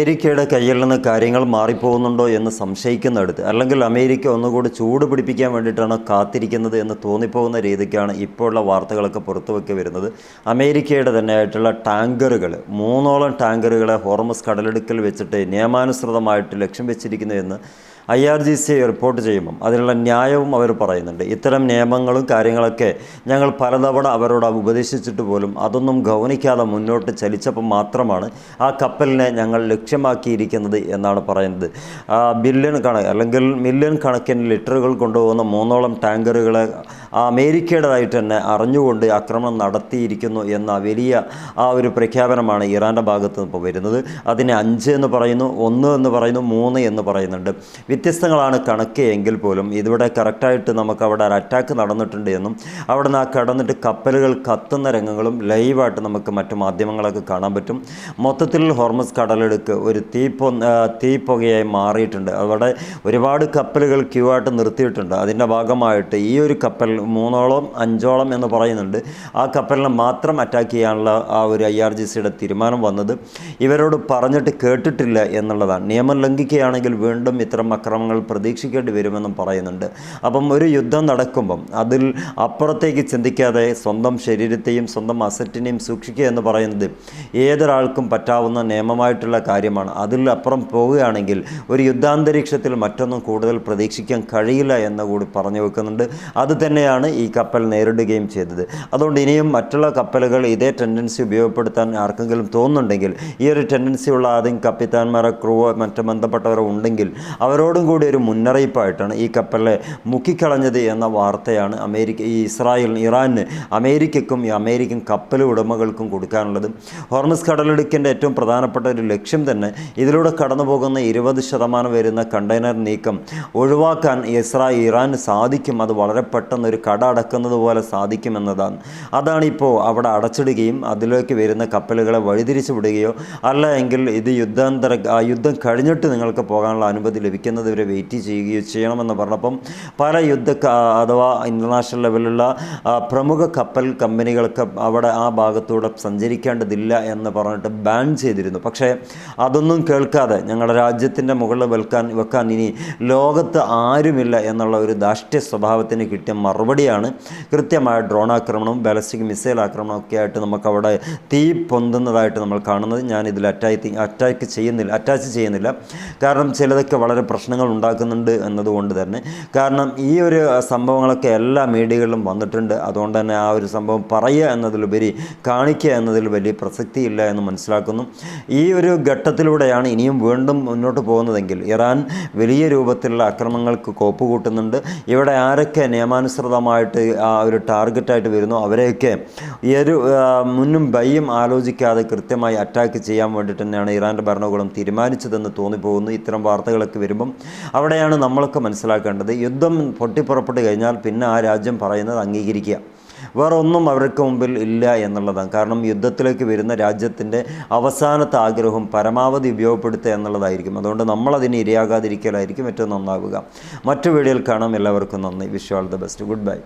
അമേരിക്കയുടെ കയ്യിൽ നിന്ന് കാര്യങ്ങൾ മാറിപ്പോകുന്നുണ്ടോ എന്ന് സംശയിക്കുന്നിടത്ത്, അല്ലെങ്കിൽ അമേരിക്ക ഒന്നുകൂടി ചൂട് പിടിപ്പിക്കാൻ വേണ്ടിയിട്ടാണ് കാത്തിരിക്കുന്നത് എന്ന് തോന്നിപ്പോകുന്ന രീതിക്കാണ് ഇപ്പോഴുള്ള വാർത്തകളൊക്കെ പുറത്തുവെക്കി വരുന്നത്. അമേരിക്കയുടെ തന്നെയായിട്ടുള്ള ടാങ്കറുകൾ, 3ഓളം ടാങ്കറുകളെ ഹോർമസ് കടലിടുക്കിൽ വെച്ചിട്ട് നിയമാനുസൃതമായിട്ട് ലക്ഷ്യം വെച്ചിരിക്കുന്നു എന്ന് IRGC റിപ്പോർട്ട് ചെയ്യുമ്പം അതിനുള്ള ന്യായവും അവർ പറയുന്നുണ്ട്. ഇത്തരം നിയമങ്ങളും കാര്യങ്ങളൊക്കെ ഞങ്ങൾ പലതവണ അവരോട് ഉപദേശിച്ചിട്ട് പോലും അതൊന്നും ഗൗനിക്കാതെ മുന്നോട്ട് ചലിച്ചപ്പോൾ മാത്രമാണ് ആ കപ്പലിനെ ഞങ്ങൾ ലക്ഷ്യമാക്കിയിരിക്കുന്നത് എന്നാണ് പറയുന്നത്. അല്ലെങ്കിൽ മില്യൺ കണക്കിന് ലിറ്ററുകൾ കൊണ്ടുപോകുന്ന 3ഓളം ടാങ്കറുകളെ അമേരിക്കയുടേതായിട്ട് തന്നെ അറിഞ്ഞുകൊണ്ട് ആക്രമണം നടത്തിയിരിക്കുന്നു എന്ന വലിയ ഒരു പ്രഖ്യാപനമാണ് ഇറാൻ്റെ ഭാഗത്ത് നിന്ന് ഇപ്പോൾ വരുന്നത്. അതിനെ 5 എന്ന് പറയുന്നു, 1 എന്ന് പറയുന്നു, 3 എന്ന് പറയുന്നുണ്ട്. വ്യത്യസ്തങ്ങളാണ് കണക്ക് എങ്കിൽ പോലും ഇതിവിടെ കറക്റ്റായിട്ട് നമുക്ക് അവിടെ ഒരു അറ്റാക്ക് നടന്നിട്ടുണ്ട് എന്നും അവിടെ നിന്ന് കടന്നിട്ട് കപ്പലുകൾ കത്തുന്ന രംഗങ്ങളും ലൈവായിട്ട് നമുക്ക് മറ്റു മാധ്യമങ്ങളൊക്കെ കാണാൻ പറ്റും. മൊത്തത്തിൽ ഹോർമസ് കടലെടുക്ക് ഒരു തീപ്പൊകയായി മാറിയിട്ടുണ്ട്. അവിടെ ഒരുപാട് കപ്പലുകൾ ക്യൂ ആയിട്ട് നിർത്തിയിട്ടുണ്ട്. അതിൻ്റെ ഭാഗമായിട്ട് ഈ ഒരു കപ്പൽ 3ഓളം 5ഓളം എന്ന് പറയുന്നുണ്ട്. ആ കപ്പലിനെ മാത്രം അറ്റാക്ക് ചെയ്യാനുള്ള ആ ഒരു IRGCയുടെ തീരുമാനം വന്നത് ഇവരോട് പറഞ്ഞിട്ട് കേട്ടിട്ടില്ല എന്നുള്ളതാണ്. നിയമം ലംഘിക്കുകയാണെങ്കിൽ വീണ്ടും ഇത്തരം അക്രമങ്ങൾ പ്രതീക്ഷിക്കേണ്ടി വരുമെന്നും പറയുന്നുണ്ട്. അപ്പം ഒരു യുദ്ധം നടക്കുമ്പം അതിൽ അപ്പുറത്തേക്ക് ചിന്തിക്കാതെ സ്വന്തം ശരീരത്തെയും സ്വന്തം അസറ്റിനെയും സൂക്ഷിക്കുക എന്ന് പറയുന്നത് ഏതൊരാൾക്കും പറ്റാവുന്ന നിയമമായിട്ടുള്ള കാര്യമാണ്. അതിൽ അപ്പുറം പോവുകയാണെങ്കിൽ ഒരു യുദ്ധാന്തരീക്ഷത്തിൽ മറ്റൊന്നും കൂടുതൽ പ്രതീക്ഷിക്കാൻ കഴിയില്ല എന്ന് കൂടി പറഞ്ഞു വെക്കുന്നുണ്ട്. അത് തന്നെയാണ് ഈ കപ്പൽ നേരിടുകയും ചെയ്തത്. അതുകൊണ്ട് ഇനിയും മറ്റുള്ള കപ്പലുകൾ ഇതേ ടെൻഡൻസി ഉപയോഗപ്പെടുത്താൻ ആർക്കെങ്കിലും തോന്നുന്നുണ്ടെങ്കിൽ, ഈ ഒരു ടെൻഡൻസി ഉള്ള ആദ്യം കപ്പിത്താന്മാരോ ക്രൂവോ മറ്റു ബന്ധപ്പെട്ടവരോ ഉണ്ടെങ്കിൽ അവരോടും കൂടി ഒരു മുന്നറിയിപ്പായിട്ടാണ് ഈ കപ്പലിനെ മുക്കിക്കളഞ്ഞത് എന്ന വാർത്തയാണ് ഇറാന് അമേരിക്കയ്ക്കും ഈ അമേരിക്കൻ കപ്പൽ ഉടമകൾക്കും കൊടുക്കാനുള്ളത്. ഹോർമസ് കടലിടുക്കിൻ്റെ ഏറ്റവും പ്രധാനപ്പെട്ട ഒരു ലക്ഷ്യം തന്നെ ഇതിലൂടെ കടന്നു പോകുന്ന 20% വരുന്ന കണ്ടെയ്നർ നീക്കം ഒഴിവാക്കാൻ ഇറാന് സാധിക്കും. അത് വളരെ പെട്ടെന്ന് ഒരു കട അടക്കുന്നത് പോലെ സാധിക്കുമെന്നതാണ്. അതാണിപ്പോൾ അവിടെ അടച്ചിടുകയും അതിലേക്ക് വരുന്ന കപ്പലുകളെ വഴിതിരിച്ചു വിടുകയോ അല്ല എങ്കിൽ ഇത് യുദ്ധം കഴിഞ്ഞിട്ട് നിങ്ങൾക്ക് പോകാനുള്ള അനുമതി ലഭിക്കുന്നത് വരെ വെയിറ്റ് ചെയ്യുകയോ ചെയ്യണമെന്ന് പറഞ്ഞപ്പം പല അഥവാ ഇൻ്റർനാഷണൽ ലെവലിലുള്ള പ്രമുഖ കപ്പൽ കമ്പനികൾക്ക് അവിടെ ആ ഭാഗത്തൂടെ സഞ്ചരിക്കേണ്ടതില്ല എന്ന് പറഞ്ഞിട്ട് ബാൻ ചെയ്തിരുന്നു. പക്ഷേ അതൊന്നും കേൾക്കാതെ ഞങ്ങളുടെ രാജ്യത്തിൻ്റെ മുകളിൽ വെക്കാൻ ഇനി ലോകത്ത് ആരുമില്ല എന്നുള്ള ഒരു ധാർഷ്ട്യ സ്വഭാവത്തിന് കിട്ടിയ മറുപടിയാണ് കൃത്യമായ ഡ്രോൺ ആക്രമണവും ബാലിസ്റ്റിക് മിസൈൽ ആക്രമണവും ഒക്കെ ആയിട്ട് നമുക്കവിടെ തീ പൊന്തുന്നതായിട്ട് നമ്മൾ കാണുന്നത്. ഞാനിതിൽ അറ്റാച്ച് ചെയ്യുന്നില്ല. കാരണം ചിലതൊക്കെ വളരെ പ്രശ്നങ്ങൾ ഉണ്ടാക്കുന്നുണ്ട് എന്നതുകൊണ്ട് തന്നെ. കാരണം ഈ ഒരു സംഭവങ്ങളൊക്കെ എല്ലാ മീഡിയകളിലും വന്നിട്ടുണ്ട്. അതുകൊണ്ട് തന്നെ ആ ഒരു സംഭവം പറയുക എന്നതിലുപരി കാണിക്കുക എന്നതിൽ വലിയ പ്രസക്തിയില്ല എന്ന് മനസ്സിലാക്കുന്നു. ഈ ഒരു ഘട്ടത്തിലൂടെയാണ് ഇനിയും വീണ്ടും മുന്നോട്ട് പോകുന്നതെങ്കിൽ ഇറാൻ വലിയ രൂപത്തിലുള്ള അക്രമങ്ങൾക്ക് കോപ്പ് കൂട്ടുന്നുണ്ട്. ഇവിടെ ആരൊക്കെ നിയമാനുസൃതമായിട്ട് ആ ഒരു ടാർഗറ്റായിട്ട് വരുന്നു അവരെയൊക്കെ ഈ ഒരു മുന്നും ബയ്യും ആലോചിക്കാതെ കൃത്യമായി അറ്റാക്ക് ചെയ്യാൻ വേണ്ടിയിട്ട് തന്നെയാണ് ഇറാൻ്റെ ഭരണകൂടം തീരുമാനിച്ചതെന്ന് തോന്നിപ്പോകുന്നു. ഇത്തരം വാർത്തകളൊക്കെ വരുമ്പം അവിടെയാണ് നമ്മളൊക്കെ മനസ്സിലാക്കേണ്ടത്. യുദ്ധം പൊട്ടിപ്പുറപ്പെട്ട് കഴിഞ്ഞാൽ പിന്നെ ആ രാജ്യം പറയുന്നത് അംഗീകരിക്കുക, വേറെ ഒന്നും അവർക്ക് മുമ്പിൽ ഇല്ല എന്നുള്ളതാണ്. കാരണം യുദ്ധത്തിലേക്ക് വരുന്ന രാജ്യത്തിൻ്റെ അവസാനത്തെ ആഗ്രഹവും പരമാവധി ഉപയോഗപ്പെടുത്തുക എന്നുള്ളതായിരിക്കും. അതുകൊണ്ട് നമ്മളതിന് ഇരയാകാതിരിക്കലായിരിക്കും ഏറ്റവും നന്നാവുക. മറ്റു വീഡിയോയിൽ കാണാം. എല്ലാവർക്കും നന്ദി. Wish you all the best. Good bye.